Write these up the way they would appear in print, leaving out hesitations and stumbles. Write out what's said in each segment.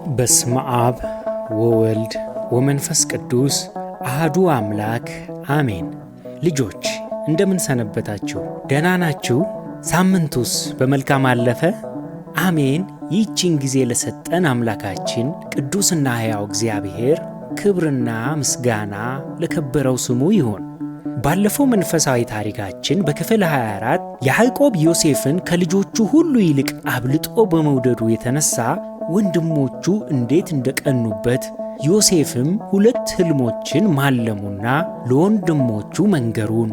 በስመ አብ ወወልድ ወመንፈስ ቅዱስ አሐዱ አምላክ አሜን። ልጆች እንደምን ሰነበታችሁ? ደህና ናችሁ? ሳምንቱስ በመልካም አለፈ? አሜን። ይህችን ጊዜ ለሰጠን አምላካችን ቅዱስና ሕያው እግዚአብሔር ክብርና ምስጋና ለከበረው ስሙ ይሁን። ባለፈው መንፈሳዊ ታሪካችን በክፍል 24 ያዕቆብ ዮሴፍን ከልጆቹ ሁሉ ይልቅ አብልጦ በመውደዱ የተነሳ ወንድሞቹ እንዴት እንደቀኑበት፣ ዮሴፍም 2 ሕልሞችን ማለሙና ለወንድሞቹ መንገሩን፣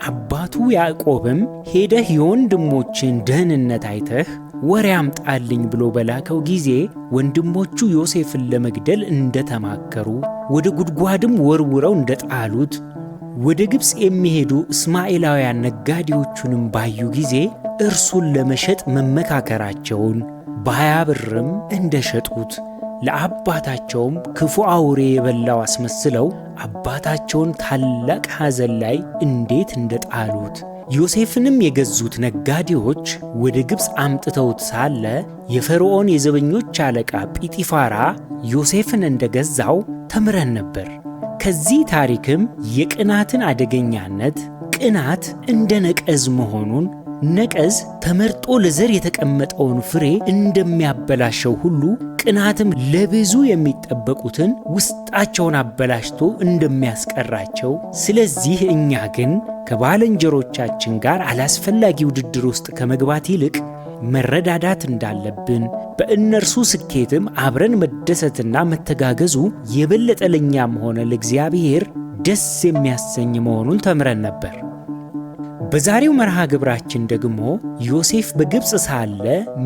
አባቱ ያዕቆብም ሄደህ የወንድሞችን ደህንነት አይተህ ወሬ አምጣልኝ ብሎ በላከው ጊዜ ወንድሞቹ ዮሴፍን ለመግደል እንደተማከሩ፣ ወደ ጉድጓድም ወርውረው እንደጣሉት፣ ወደ ግብፅ የሚሄዱ እስማኤላውያን ነጋዴዎቹንም ባዩ ጊዜ እርሱን ለመሸጥ መመካከራቸውን፣ በ20 ብርም እንደሸጡት፣ ለአባታቸውም ክፉ አውሬ የበላው አስመስለው አባታቸውን ታላቅ ሐዘን ላይ እንዴት እንደጣሉት፣ ዮሴፍንም የገዙት ነጋዴዎች ወደ ግብፅ አምጥተውት ሳለ የፈርዖን የዘበኞች አለቃ ጲጢፋራ ዮሴፍን እንደገዛው ተምረን ነበር። ከዚህ ታሪክም የቅናትን አደገኛነት፣ ቅናት እንደ ነቀዝ መሆኑን፣ ነቀዝ ተመርጦ ለዘር የተቀመጠውን ፍሬ እንደሚያበላሸው ሁሉ ቅናትም ለብዙ የሚጠበቁትን ውስጣቸውን አበላሽቶ እንደሚያስቀራቸው፣ ስለዚህ እኛ ግን ከባልንጀሮቻችን ጋር አላስፈላጊ ውድድር ውስጥ ከመግባት ይልቅ መረዳዳት እንዳለብን፣ በእነርሱ ስኬትም አብረን መደሰትና መተጋገዙ የበለጠ ለእኛም ሆነ ለእግዚአብሔር ደስ የሚያሰኝ መሆኑን ተምረን ነበር። በዛሬው መርሃ ግብራችን ደግሞ ዮሴፍ በግብፅ ሳለ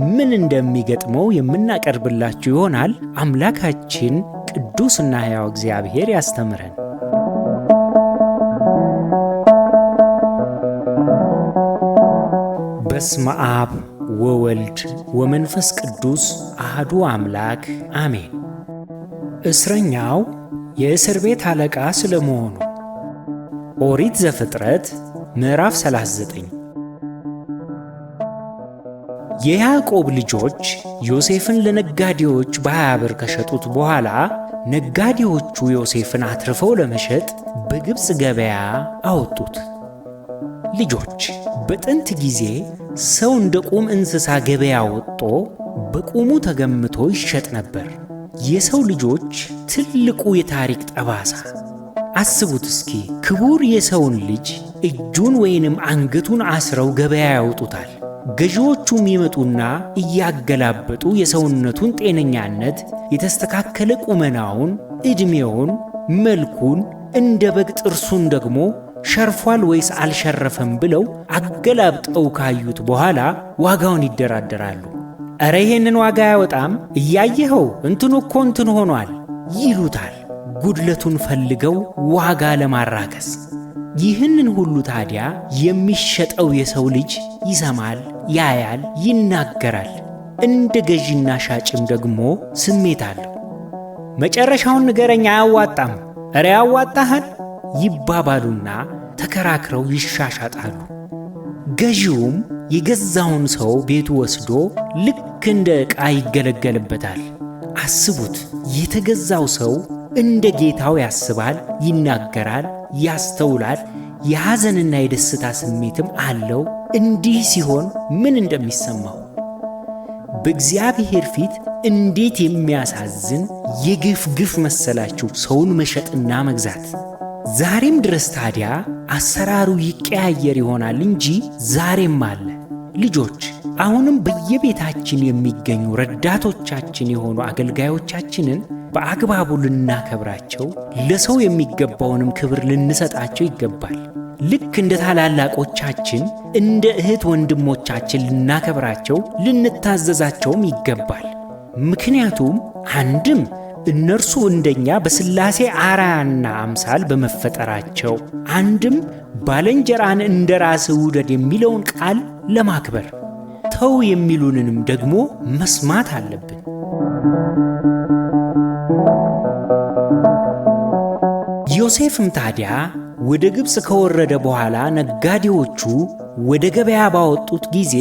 ምን እንደሚገጥመው የምናቀርብላችሁ ይሆናል። አምላካችን ቅዱስና ሕያው እግዚአብሔር ያስተምረን። በስመ አብ ወወልድ ወመንፈስ ቅዱስ አሐዱ አምላክ አሜን። እስረኛው የእስር ቤት አለቃ ስለመሆኑ ኦሪት ዘፍጥረት ምዕራፍ 39። የያዕቆብ ልጆች ዮሴፍን ለነጋዴዎች በ20 ብር ከሸጡት በኋላ ነጋዴዎቹ ዮሴፍን አትርፈው ለመሸጥ በግብፅ ገበያ አወጡት። ልጆች በጥንት ጊዜ ሰው እንደ ቁም እንስሳ ገበያ ወጥቶ በቁሙ ተገምቶ ይሸጥ ነበር። የሰው ልጆች ትልቁ የታሪክ ጠባሳ። አስቡት እስኪ፣ ክቡር የሰውን ልጅ እጁን ወይንም አንገቱን አስረው ገበያ ያወጡታል። ገዢዎቹም ይመጡና እያገላበጡ የሰውነቱን ጤነኛነት፣ የተስተካከለ ቁመናውን፣ ዕድሜውን፣ መልኩን፣ እንደ በግ ጥርሱን ደግሞ ሸርፏል ወይስ አልሸረፈም ብለው አገላብጠው ካዩት በኋላ ዋጋውን ይደራደራሉ። እረ ይሄንን ዋጋ ያወጣም፣ እያየኸው እንትኑ እኮ እንትን ሆኗል ይሉታል፣ ጉድለቱን ፈልገው ዋጋ ለማራከስ። ይህንን ሁሉ ታዲያ የሚሸጠው የሰው ልጅ ይሰማል፣ ያያል፣ ይናገራል። እንደ ገዢና ሻጭም ደግሞ ስሜት አለው። መጨረሻውን ንገረኝ፣ አያዋጣም፣ እረ ያዋጣሃል ይባባሉና ተከራክረው ይሻሻጣሉ። ገዢውም የገዛውን ሰው ቤቱ ወስዶ ልክ እንደ ዕቃ ይገለገልበታል። አስቡት፣ የተገዛው ሰው እንደ ጌታው ያስባል፣ ይናገራል፣ ያስተውላል፣ የሐዘንና የደስታ ስሜትም አለው። እንዲህ ሲሆን ምን እንደሚሰማው በእግዚአብሔር ፊት እንዴት የሚያሳዝን የግፍ ግፍ መሰላችሁ ሰውን መሸጥና መግዛት። ዛሬም ድረስ ታዲያ አሰራሩ ይቀያየር ይሆናል እንጂ ዛሬም አለ። ልጆች አሁንም በየቤታችን የሚገኙ ረዳቶቻችን የሆኑ አገልጋዮቻችንን በአግባቡ ልናከብራቸው፣ ለሰው የሚገባውንም ክብር ልንሰጣቸው ይገባል። ልክ እንደ ታላላቆቻችን እንደ እህት ወንድሞቻችን ልናከብራቸው፣ ልንታዘዛቸውም ይገባል። ምክንያቱም አንድም እነርሱ እንደኛ በሥላሴ አርአያና አምሳል በመፈጠራቸው፣ አንድም ባልንጀራን እንደ ራስህ ውደድ የሚለውን ቃል ለማክበር፣ ተው የሚሉንንም ደግሞ መስማት አለብን። ዮሴፍም ታዲያ ወደ ግብፅ ከወረደ በኋላ ነጋዴዎቹ ወደ ገበያ ባወጡት ጊዜ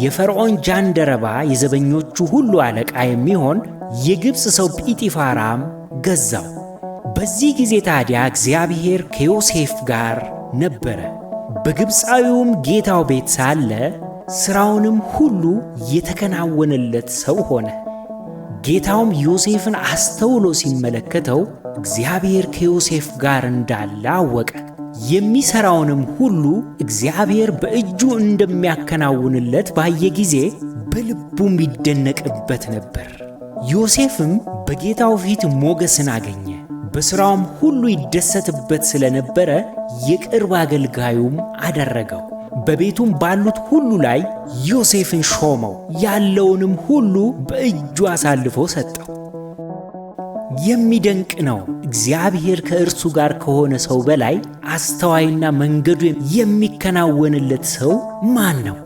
የፈርዖን ጃንደረባ የዘበኞቹ ሁሉ አለቃ የሚሆን የግብፅ ሰው ጲጢፋራም ገዛው። በዚህ ጊዜ ታዲያ እግዚአብሔር ከዮሴፍ ጋር ነበረ። በግብፃዊውም ጌታው ቤት ሳለ ሥራውንም ሁሉ የተከናወነለት ሰው ሆነ። ጌታውም ዮሴፍን አስተውሎ ሲመለከተው እግዚአብሔር ከዮሴፍ ጋር እንዳለ አወቀ። የሚሠራውንም ሁሉ እግዚአብሔር በእጁ እንደሚያከናውንለት ባየ ጊዜ በልቡም ይደነቅበት ነበር። ዮሴፍም በጌታው ፊት ሞገስን አገኘ። በሥራውም ሁሉ ይደሰትበት ስለነበረ የቅርብ አገልጋዩም አደረገው። በቤቱም ባሉት ሁሉ ላይ ዮሴፍን ሾመው፣ ያለውንም ሁሉ በእጁ አሳልፎ ሰጠው። የሚደንቅ ነው! እግዚአብሔር ከእርሱ ጋር ከሆነ ሰው በላይ አስተዋይና መንገዱ የሚከናወንለት ሰው ማን ነው?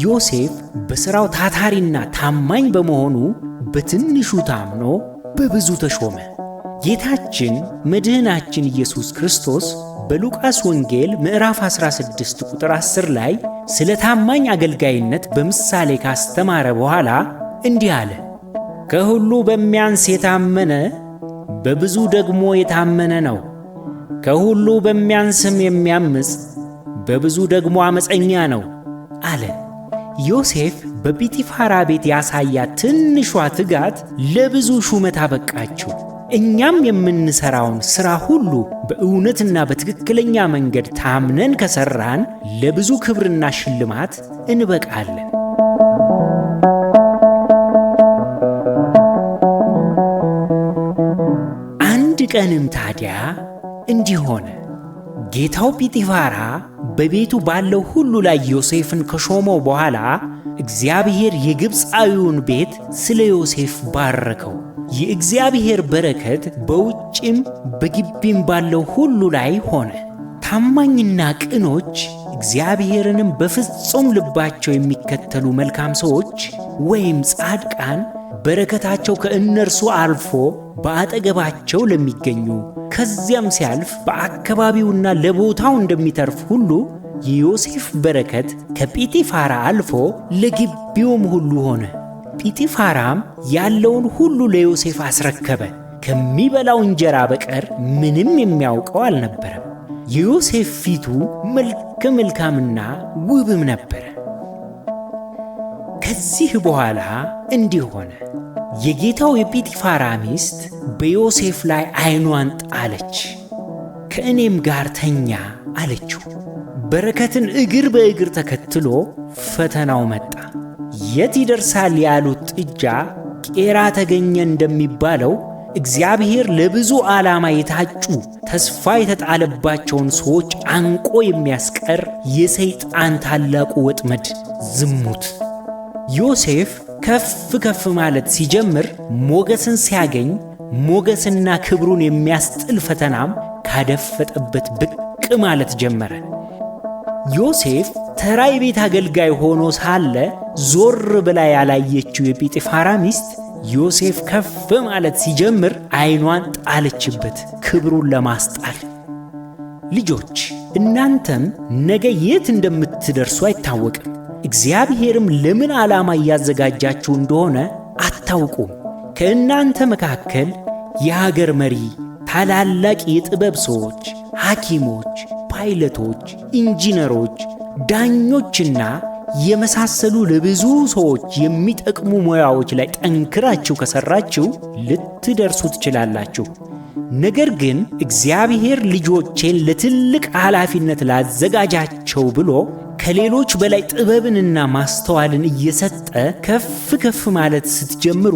ዮሴፍ በሥራው ታታሪና ታማኝ በመሆኑ በትንሹ ታምኖ በብዙ ተሾመ። ጌታችን መድህናችን ኢየሱስ ክርስቶስ በሉቃስ ወንጌል ምዕራፍ 16 ቁጥር 10 ላይ ስለ ታማኝ አገልጋይነት በምሳሌ ካስተማረ በኋላ እንዲህ አለ። ከሁሉ በሚያንስ የታመነ በብዙ ደግሞ የታመነ ነው። ከሁሉ በሚያንስም የሚያምፅ በብዙ ደግሞ አመፀኛ ነው አለ። ዮሴፍ በጲጢፋራ ቤት ያሳያት ትንሿ ትጋት ለብዙ ሹመት አበቃችው። እኛም የምንሠራውን ሥራ ሁሉ በእውነትና በትክክለኛ መንገድ ታምነን ከሠራን ለብዙ ክብርና ሽልማት እንበቃለን። አንድ ቀንም ታዲያ እንዲህ ሆነ። ጌታው ጲጢፋራ በቤቱ ባለው ሁሉ ላይ ዮሴፍን ከሾመው በኋላ እግዚአብሔር የግብፃዊውን ቤት ስለ ዮሴፍ ባረከው። የእግዚአብሔር በረከት በውጭም በግቢም ባለው ሁሉ ላይ ሆነ። ታማኝና ቅኖች እግዚአብሔርንም በፍጹም ልባቸው የሚከተሉ መልካም ሰዎች ወይም ጻድቃን በረከታቸው ከእነርሱ አልፎ በአጠገባቸው ለሚገኙ ከዚያም ሲያልፍ በአካባቢውና ለቦታው እንደሚተርፍ ሁሉ የዮሴፍ በረከት ከጲጢፋራ አልፎ ለግቢውም ሁሉ ሆነ። ጲጢፋራም ያለውን ሁሉ ለዮሴፍ አስረከበ። ከሚበላው እንጀራ በቀር ምንም የሚያውቀው አልነበረም። የዮሴፍ ፊቱ መልከ መልካምና ውብም ነበረ። ከዚህ በኋላ እንዲህ ሆነ። የጌታው የጲጢፋራ ሚስት በዮሴፍ ላይ ዓይኗን ጣለች። ከእኔም ጋር ተኛ አለችው። በረከትን እግር በእግር ተከትሎ ፈተናው መጣ። የት ይደርሳል ያሉት ጥጃ ቄራ ተገኘ እንደሚባለው እግዚአብሔር ለብዙ ዓላማ የታጩ ተስፋ የተጣለባቸውን ሰዎች አንቆ የሚያስቀር የሰይጣን ታላቁ ወጥመድ ዝሙት። ዮሴፍ ከፍ ከፍ ማለት ሲጀምር ሞገስን ሲያገኝ ሞገስና ክብሩን የሚያስጥል ፈተናም ካደፈጠበት ብቅ ማለት ጀመረ። ዮሴፍ ተራ የቤት አገልጋይ ሆኖ ሳለ ዞር ብላ ያላየችው የጲጢፋራ ሚስት ዮሴፍ ከፍ ማለት ሲጀምር ዓይኗን ጣለችበት፣ ክብሩን ለማስጣል። ልጆች እናንተም ነገ የት እንደምትደርሱ አይታወቅም። እግዚአብሔርም ለምን ዓላማ እያዘጋጃችሁ እንደሆነ አታውቁም። ከእናንተ መካከል የሀገር መሪ፣ ታላላቅ የጥበብ ሰዎች፣ ሐኪሞች፣ ፓይለቶች፣ ኢንጂነሮች፣ ዳኞችና የመሳሰሉ ለብዙ ሰዎች የሚጠቅሙ ሙያዎች ላይ ጠንክራችሁ ከሠራችሁ ልትደርሱ ትችላላችሁ። ነገር ግን እግዚአብሔር ልጆቼን ለትልቅ ኃላፊነት ላዘጋጃቸው ብሎ ከሌሎች በላይ ጥበብንና ማስተዋልን እየሰጠ ከፍ ከፍ ማለት ስትጀምሩ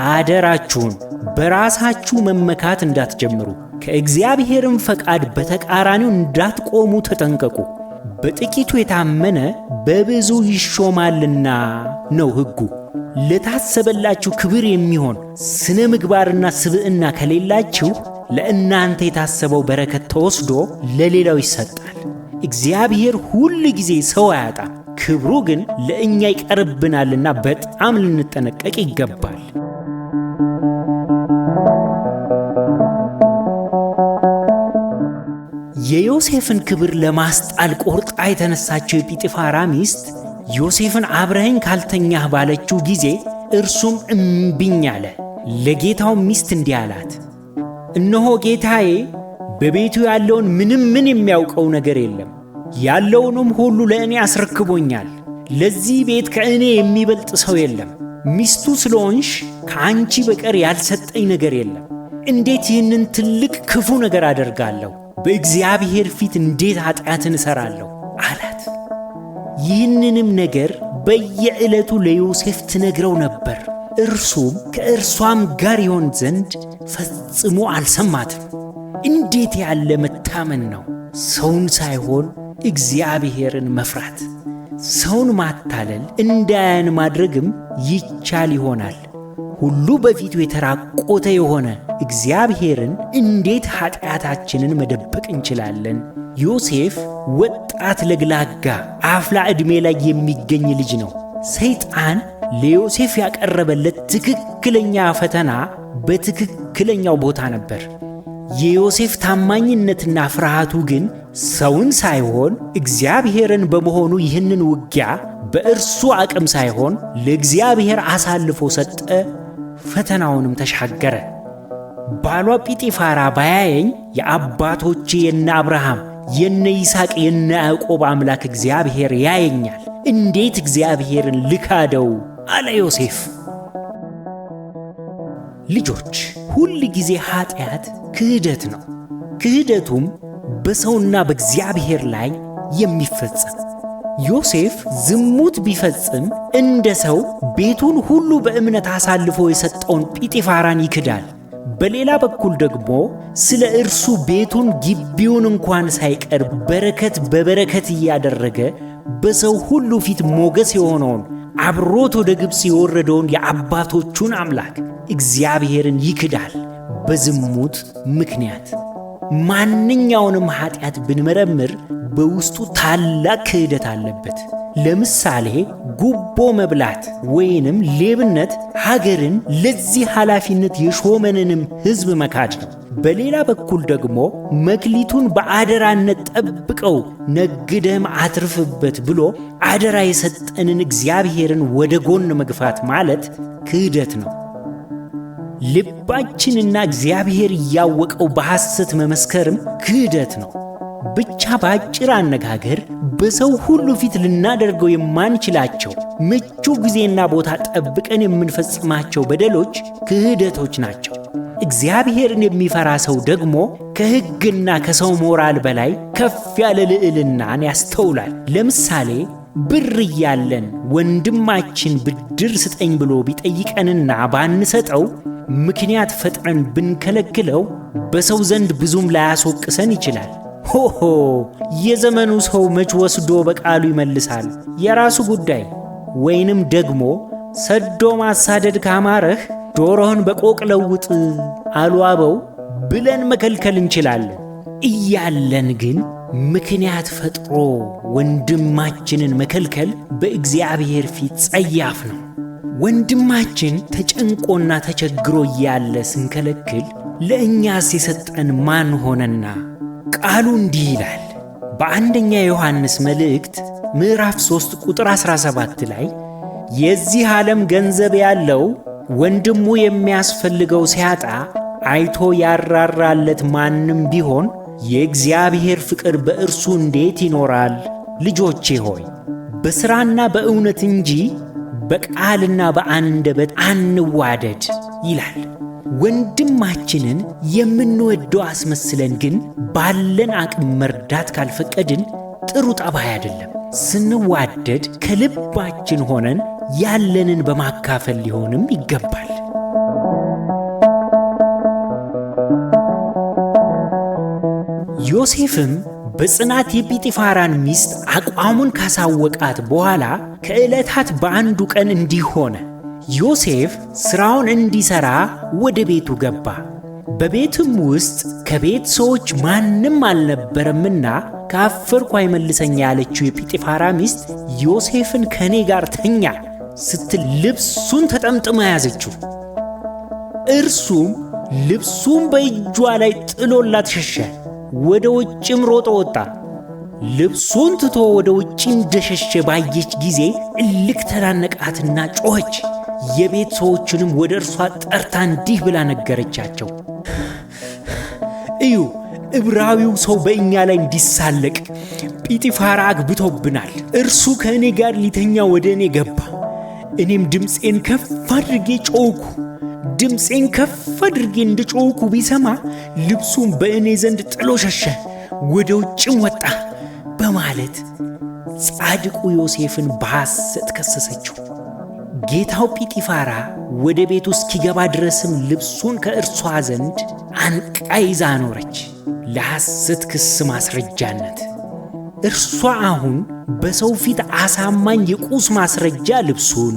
አደራችሁን በራሳችሁ መመካት እንዳትጀምሩ፣ ከእግዚአብሔርም ፈቃድ በተቃራኒው እንዳትቆሙ ተጠንቀቁ። በጥቂቱ የታመነ በብዙ ይሾማልና ነው ሕጉ። ለታሰበላችሁ ክብር የሚሆን ስነ ምግባርና ስብዕና ከሌላችሁ ለእናንተ የታሰበው በረከት ተወስዶ ለሌላው ይሰጣል። እግዚአብሔር ሁል ጊዜ ሰው አያጣም፣ ክብሩ ግን ለእኛ ይቀርብናልና በጣም ልንጠነቀቅ ይገባል። የዮሴፍን ክብር ለማስጣል ቆርጣ የተነሳችው የጲጥፋራ ሚስት ዮሴፍን አብረኸኝ ካልተኛህ ባለችው ጊዜ እርሱም እምቢኝ አለ። ለጌታው ሚስት እንዲህ አላት፣ እነሆ ጌታዬ በቤቱ ያለውን ምንም የሚያውቀው ነገር የለም፣ ያለውንም ሁሉ ለእኔ አስረክቦኛል። ለዚህ ቤት ከእኔ የሚበልጥ ሰው የለም። ሚስቱ ስለሆንሽ ከአንቺ በቀር ያልሰጠኝ ነገር የለም። እንዴት ይህንን ትልቅ ክፉ ነገር አደርጋለሁ? በእግዚአብሔር ፊት እንዴት ኃጢአትን እሠራለሁ? አላት። ይህንንም ነገር በየዕለቱ ለዮሴፍ ትነግረው ነበር። እርሱም ከእርሷም ጋር ይሆን ዘንድ ፈጽሞ አልሰማትም። እንዴት ያለ መታመን ነው! ሰውን ሳይሆን እግዚአብሔርን መፍራት። ሰውን ማታለል እንዳያን ማድረግም ይቻል ይሆናል። ሁሉ በፊቱ የተራቆተ የሆነ እግዚአብሔርን እንዴት ኃጢአታችንን መደበቅ እንችላለን? ዮሴፍ ወጣት ለግላጋ አፍላ ዕድሜ ላይ የሚገኝ ልጅ ነው። ሰይጣን ለዮሴፍ ያቀረበለት ትክክለኛ ፈተና በትክክለኛው ቦታ ነበር። የዮሴፍ ታማኝነትና ፍርሃቱ ግን ሰውን ሳይሆን እግዚአብሔርን በመሆኑ ይህንን ውጊያ በእርሱ አቅም ሳይሆን ለእግዚአብሔር አሳልፎ ሰጠ። ፈተናውንም ተሻገረ። ባሏ ጲጢፋራ ባያየኝ የአባቶቼ የነ አብርሃም የነ ይስሐቅ የነ ያዕቆብ አምላክ እግዚአብሔር ያየኛል። እንዴት እግዚአብሔርን ልካደው? አለ ዮሴፍ። ልጆች፣ ሁል ጊዜ ኃጢአት ክህደት ነው። ክህደቱም በሰውና በእግዚአብሔር ላይ የሚፈጸም። ዮሴፍ ዝሙት ቢፈጽም እንደ ሰው ቤቱን ሁሉ በእምነት አሳልፎ የሰጠውን ጲጢፋራን ይክዳል። በሌላ በኩል ደግሞ ስለ እርሱ ቤቱን ግቢውን እንኳን ሳይቀር በረከት በበረከት እያደረገ በሰው ሁሉ ፊት ሞገስ የሆነውን አብሮት ወደ ግብፅ የወረደውን የአባቶቹን አምላክ እግዚአብሔርን ይክዳል በዝሙት ምክንያት። ማንኛውንም ኃጢአት ብንመረምር በውስጡ ታላቅ ክህደት አለበት። ለምሳሌ ጉቦ መብላት ወይንም ሌብነት ሀገርን ለዚህ ኃላፊነት የሾመንንም ሕዝብ መካድ ነው። በሌላ በኩል ደግሞ መክሊቱን በአደራነት ጠብቀው ነግደህም አትርፍበት ብሎ አደራ የሰጠንን እግዚአብሔርን ወደ ጎን መግፋት ማለት ክህደት ነው። ልባችንና እግዚአብሔር እያወቀው በሐሰት መመስከርም ክህደት ነው። ብቻ በአጭር አነጋገር በሰው ሁሉ ፊት ልናደርገው የማንችላቸው ምቹ ጊዜና ቦታ ጠብቀን የምንፈጽማቸው በደሎች ክህደቶች ናቸው። እግዚአብሔርን የሚፈራ ሰው ደግሞ ከሕግና ከሰው ሞራል በላይ ከፍ ያለ ልዕልናን ያስተውላል። ለምሳሌ ብር እያለን ወንድማችን ብድር ስጠኝ ብሎ ቢጠይቀንና ባንሰጠው ምክንያት ፈጥረን ብንከለክለው በሰው ዘንድ ብዙም ላያስወቅሰን ይችላል። ሆሆ የዘመኑ ሰው መች ወስዶ በቃሉ ይመልሳል፣ የራሱ ጉዳይ። ወይንም ደግሞ ሰዶ ማሳደድ ካማረህ ዶሮህን በቆቅ ለውጥ አሉ አበው ብለን መከልከል እንችላለን። እያለን ግን ምክንያት ፈጥሮ ወንድማችንን መከልከል በእግዚአብሔር ፊት ጸያፍ ነው። ወንድማችን ተጨንቆና ተቸግሮ እያለ ስንከለክል ለእኛስ የሰጠን ማን ሆነና? ቃሉ እንዲህ ይላል በአንደኛ ዮሐንስ መልእክት ምዕራፍ 3 ቁጥር 17 ላይ የዚህ ዓለም ገንዘብ ያለው ወንድሙ የሚያስፈልገው ሲያጣ አይቶ ያራራለት ማንም ቢሆን የእግዚአብሔር ፍቅር በእርሱ እንዴት ይኖራል? ልጆቼ ሆይ በሥራና በእውነት እንጂ በቃልና በአንደበት አንዋደድ ይላል። ወንድማችንን የምንወደው አስመስለን ግን ባለን አቅም መርዳት ካልፈቀድን ጥሩ ጠባይ አይደለም። ስንዋደድ ከልባችን ሆነን ያለንን በማካፈል ሊሆንም ይገባል። ዮሴፍም በጽናት የጲጢፋራን ሚስት አቋሙን ካሳወቃት በኋላ ከዕለታት በአንዱ ቀን እንዲህ ሆነ። ዮሴፍ ሥራውን እንዲሠራ ወደ ቤቱ ገባ። በቤትም ውስጥ ከቤት ሰዎች ማንም አልነበረምና ካፈርኩ አይመልሰኝ ያለችው የጲጢፋራ ሚስት ዮሴፍን ከእኔ ጋር ተኛ ስትል ልብሱን ተጠምጥማ ያዘችው። እርሱም ልብሱን በእጇ ላይ ጥሎላት ሸሸ። ወደ ውጭም ሮጦ ወጣ። ልብሱን ትቶ ወደ ውጭ እንደሸሸ ባየች ጊዜ እልክ ተናነቃትና ጮኸች። የቤት ሰዎችንም ወደ እርሷ ጠርታ እንዲህ ብላ ነገረቻቸው። እዩ፣ ዕብራዊው ሰው በእኛ ላይ እንዲሳለቅ ጲጢፋራ አግብቶብናል። እርሱ ከእኔ ጋር ሊተኛ ወደ እኔ ገባ። እኔም ድምፄን ከፍ አድርጌ ጮኽኩ። ድምፄን ከፍ አድርጌ እንደ ጮኽኩ ቢሰማ ልብሱን በእኔ ዘንድ ጥሎ ሸሸ፣ ወደ ውጭም ወጣ በማለት ጻድቁ ዮሴፍን በሐሰት ከሰሰችው። ጌታው ጲጢፋራ ወደ ቤቱ እስኪገባ ድረስም ልብሱን ከእርሷ ዘንድ አንቃ ይዛ አኖረች፣ ለሐሰት ክስ ማስረጃነት። እርሷ አሁን በሰው ፊት አሳማኝ የቁስ ማስረጃ ልብሱን፣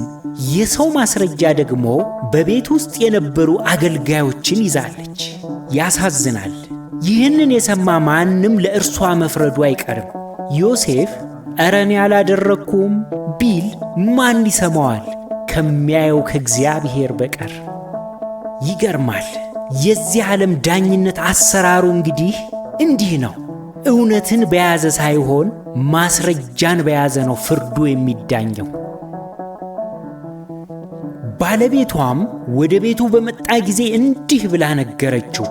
የሰው ማስረጃ ደግሞ በቤት ውስጥ የነበሩ አገልጋዮችን ይዛለች። ያሳዝናል። ይህንን የሰማ ማንም ለእርሷ መፍረዱ አይቀርም። ዮሴፍ እረ እኔ አላደረግኩም ቢል ማን ይሰማዋል ከሚያየው ከእግዚአብሔር በቀር? ይገርማል። የዚህ ዓለም ዳኝነት አሰራሩ እንዲህ ነው። እውነትን በያዘ ሳይሆን ማስረጃን በያዘ ነው ፍርዱ የሚዳኘው። ባለቤቷም ወደ ቤቱ በመጣ ጊዜ እንዲህ ብላ ነገረችው።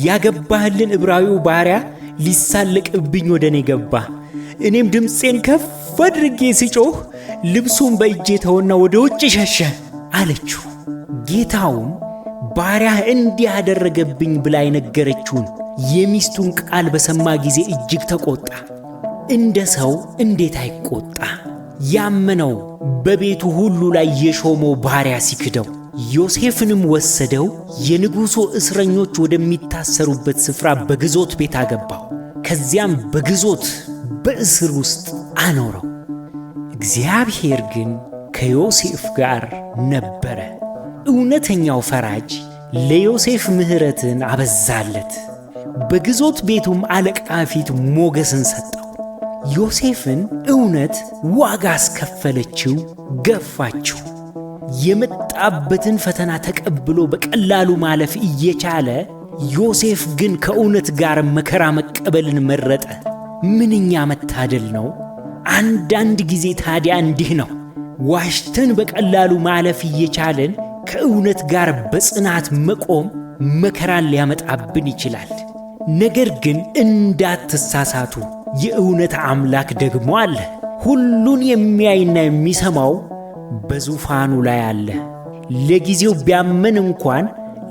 ያገባህልን ዕብራዊው ባሪያ ሊሳለቅብኝ ወደ እኔ ገባ። እኔም ድምፄን ከፍ አድርጌ ሲጮህ ልብሱን በእጄ ተወና ወደ ውጭ ሸሸ አለችው። ጌታውም ባሪያህ እንዲህ ያደረገብኝ ብላ የነገረችውን የሚስቱን ቃል በሰማ ጊዜ እጅግ ተቆጣ። እንደ ሰው እንዴት አይቆጣ? ያመነው በቤቱ ሁሉ ላይ የሾመው ባሪያ ሲክደው። ዮሴፍንም ወሰደው፣ የንጉሡ እስረኞች ወደሚታሰሩበት ስፍራ በግዞት ቤት አገባው። ከዚያም በግዞት በእስር ውስጥ አኖረው። እግዚአብሔር ግን ከዮሴፍ ጋር ነበረ። እውነተኛው ፈራጅ ለዮሴፍ ምሕረትን አበዛለት። በግዞት ቤቱም አለቃ ፊት ሞገስን ሰጠው። ዮሴፍን እውነት ዋጋ አስከፈለችው፣ ገፋችው። የመጣበትን ፈተና ተቀብሎ በቀላሉ ማለፍ እየቻለ ዮሴፍ ግን ከእውነት ጋር መከራ መቀበልን መረጠ። ምንኛ መታደል ነው! አንዳንድ ጊዜ ታዲያ እንዲህ ነው። ዋሽተን በቀላሉ ማለፍ እየቻለን ከእውነት ጋር በጽናት መቆም መከራን ሊያመጣብን ይችላል። ነገር ግን እንዳትሳሳቱ፣ የእውነት አምላክ ደግሞ አለ። ሁሉን የሚያይና የሚሰማው በዙፋኑ ላይ አለ። ለጊዜው ቢያመን እንኳን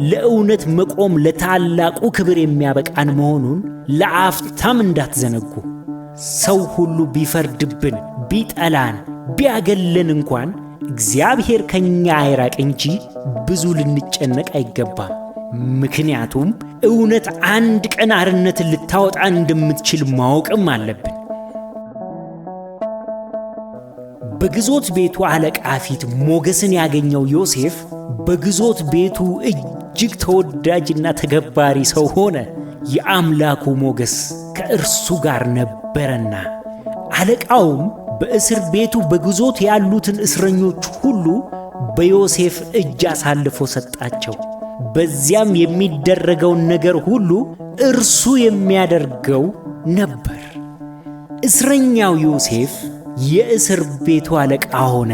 ለእውነት መቆም ለታላቁ ክብር የሚያበቃን መሆኑን ለአፍታም እንዳትዘነጉ። ሰው ሁሉ ቢፈርድብን፣ ቢጠላን፣ ቢያገለን እንኳን እግዚአብሔር ከኛ አይራቅ እንጂ ብዙ ልንጨነቅ አይገባም። ምክንያቱም እውነት አንድ ቀን አርነትን ልታወጣን እንደምትችል ማወቅም አለብን። በግዞት ቤቱ አለቃ ፊት ሞገስን ያገኘው ዮሴፍ በግዞት ቤቱ እጅግ ተወዳጅና ተገባሪ ሰው ሆነ። የአምላኩ ሞገስ ከእርሱ ጋር ነበረና። አለቃውም በእስር ቤቱ በግዞት ያሉትን እስረኞች ሁሉ በዮሴፍ እጅ አሳልፎ ሰጣቸው። በዚያም የሚደረገውን ነገር ሁሉ እርሱ የሚያደርገው ነበር። እስረኛው ዮሴፍ የእስር ቤቱ አለቃ ሆነ።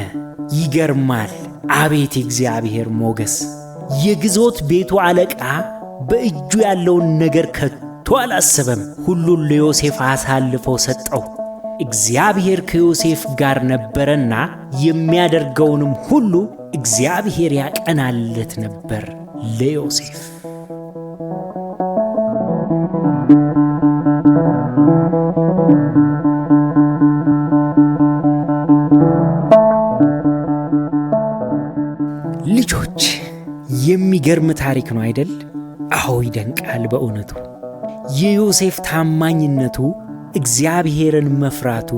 ይገርማል! አቤት የእግዚአብሔር ሞገስ! የግዞት ቤቱ አለቃ በእጁ ያለውን ነገር ከቶ አላሰበም። ሁሉን ለዮሴፍ አሳልፎ ሰጠው። እግዚአብሔር ከዮሴፍ ጋር ነበረና የሚያደርገውንም ሁሉ እግዚአብሔር ያቀናለት ነበር ለዮሴፍ። ልጆች፣ የሚገርም ታሪክ ነው አይደል? አዎ ይደንቃል በእውነቱ። የዮሴፍ ታማኝነቱ፣ እግዚአብሔርን መፍራቱ፣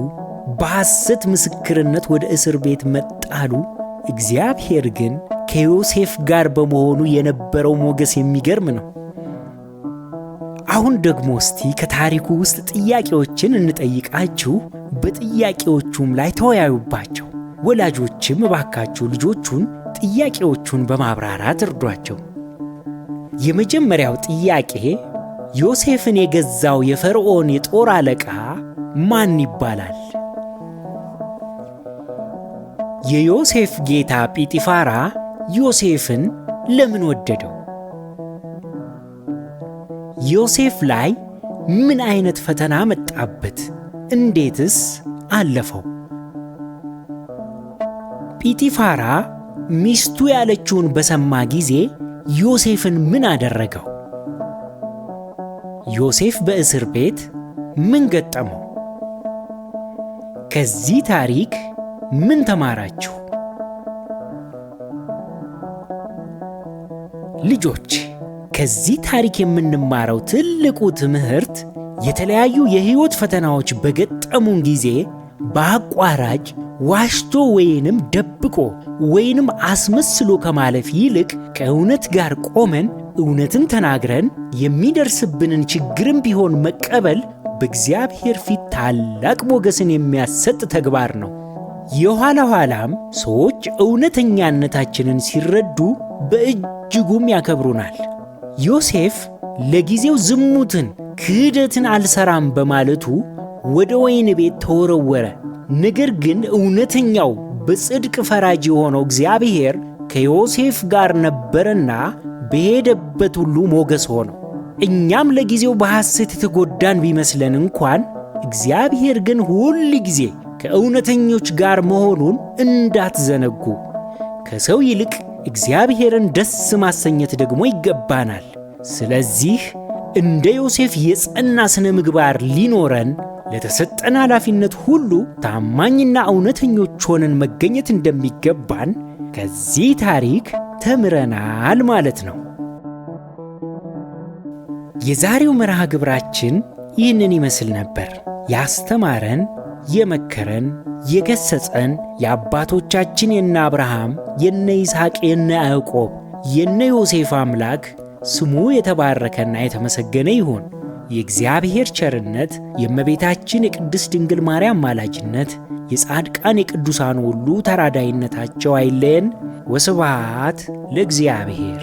በሐሰት ምስክርነት ወደ እስር ቤት መጣሉ፣ እግዚአብሔር ግን ከዮሴፍ ጋር በመሆኑ የነበረው ሞገስ የሚገርም ነው። አሁን ደግሞ እስቲ ከታሪኩ ውስጥ ጥያቄዎችን እንጠይቃችሁ፣ በጥያቄዎቹም ላይ ተወያዩባቸው። ወላጆችም እባካችሁ ልጆቹን ጥያቄዎቹን በማብራራት እርዷቸው። የመጀመሪያው ጥያቄ ዮሴፍን የገዛው የፈርዖን የጦር አለቃ ማን ይባላል? የዮሴፍ ጌታ ጲጢፋራ ዮሴፍን ለምን ወደደው? ዮሴፍ ላይ ምን አይነት ፈተና መጣበት? እንዴትስ አለፈው? ጲጢፋራ ሚስቱ ያለችውን በሰማ ጊዜ ዮሴፍን ምን አደረገው? ዮሴፍ በእስር ቤት ምን ገጠመው? ከዚህ ታሪክ ምን ተማራችሁ? ልጆች፣ ከዚህ ታሪክ የምንማረው ትልቁ ትምህርት የተለያዩ የሕይወት ፈተናዎች በገጠሙን ጊዜ በአቋራጭ ዋሽቶ ወይንም ደብቆ ወይንም አስመስሎ ከማለፍ ይልቅ ከእውነት ጋር ቆመን እውነትን ተናግረን የሚደርስብንን ችግርም ቢሆን መቀበል በእግዚአብሔር ፊት ታላቅ ሞገስን የሚያሰጥ ተግባር ነው። የኋላ ኋላም ሰዎች እውነተኛነታችንን ሲረዱ በእጅጉም ያከብሩናል። ዮሴፍ ለጊዜው ዝሙትን፣ ክህደትን አልሰራም በማለቱ ወደ ወህኒ ቤት ተወረወረ። ነገር ግን እውነተኛው በጽድቅ ፈራጅ የሆነው እግዚአብሔር ከዮሴፍ ጋር ነበረና በሄደበት ሁሉ ሞገስ ሆነው። እኛም ለጊዜው በሐሰት የተጎዳን ቢመስለን እንኳን እግዚአብሔር ግን ሁል ጊዜ ከእውነተኞች ጋር መሆኑን እንዳትዘነጉ። ከሰው ይልቅ እግዚአብሔርን ደስ ማሰኘት ደግሞ ይገባናል። ስለዚህ እንደ ዮሴፍ የጸና ስነ ምግባር ሊኖረን ለተሰጠን ኃላፊነት ሁሉ ታማኝና እውነተኞች ሆነን መገኘት እንደሚገባን ከዚህ ታሪክ ተምረናል ማለት ነው። የዛሬው መርሃ ግብራችን ይህንን ይመስል ነበር። ያስተማረን፣ የመከረን፣ የገሰጸን የአባቶቻችን የነ አብርሃም፣ የነ ይስሐቅ፣ የነ ያዕቆብ፣ የነ ዮሴፍ አምላክ ስሙ የተባረከና የተመሰገነ ይሁን። የእግዚአብሔር ቸርነት፣ የእመቤታችን የቅድስት ድንግል ማርያም ማላጅነት፣ የጻድቃን የቅዱሳን ሁሉ ተራዳይነታቸው አይለየን። ወስብሐት ለእግዚአብሔር።